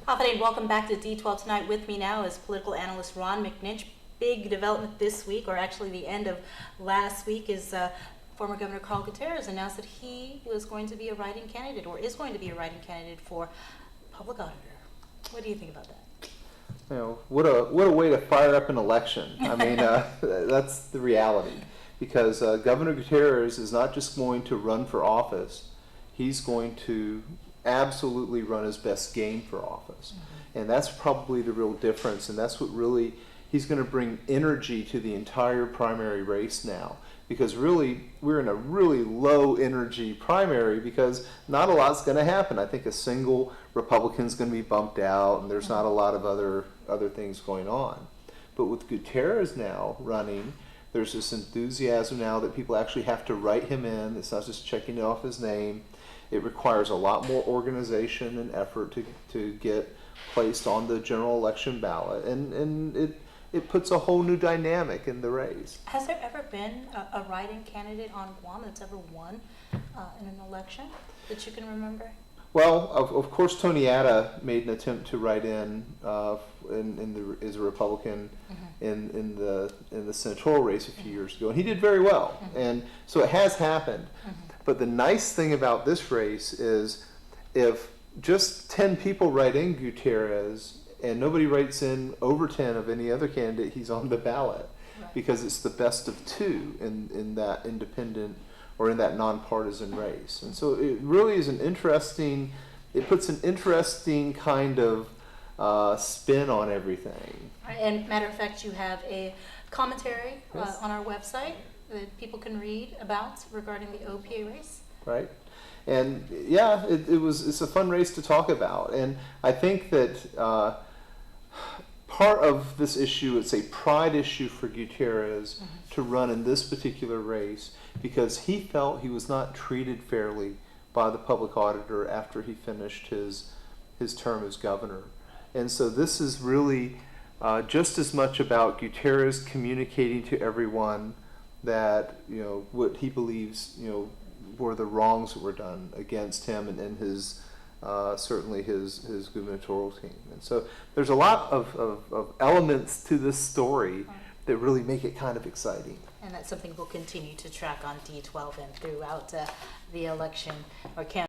Afternoon, welcome back to D12 tonight. With me now is political analyst Ron McNinch. Big development this week, or actually the end of last week, is former Governor Carl Gutierrez announced that he was going to be a write-in candidate, or is going to be a write-in candidate for public auditor. What do you think about that? You know, what a way to fire up an election. I mean, that's the reality. Because Governor Gutierrez is not just going to run for office, he's going to absolutely run his best game for office. Mm-hmm. And that's probably the real difference, and that's what really, he's going to bring energy to the entire primary race now. Because really, we're in a really low energy primary because not a lot's going to happen. I think a single Republican's going to be bumped out, and there's not a lot of other things going on. But with Gutierrez now running, there's this enthusiasm now that people actually have to write him in. It's not just checking off his name. It requires a lot more organization and effort to get placed on the general election ballot, and it puts a whole new dynamic in the race. Has there ever been a write-in candidate on Guam that's ever won in an election that you can remember? Well, of course, Tony Atta made an attempt to write in as a Republican in the senatorial race a few years ago, and he did very well. And so it has happened. But the nice thing about this race is if just 10 people write in Gutierrez and nobody writes in over 10 of any other candidate, he's on the ballot. Right. Because it's the best of two in that independent or in that nonpartisan race. And so it really is it puts an interesting kind of spin on everything. And matter of fact, you have a commentary on our website that people can read about regarding the OPA race. Right. And yeah, it's a fun race to talk about. And I think that part of this issue, it's a pride issue for Gutierrez to run in this particular race because he felt he was not treated fairly by the public auditor after he finished his term as governor. And so this is really just as much about Gutierrez communicating to everyone that, you know, what he believes, you know, were the wrongs that were done against him and his certainly his gubernatorial team. And so there's a lot of elements to this story that really make it kind of exciting. And that's something we'll continue to track on D12 and throughout the election or campaign.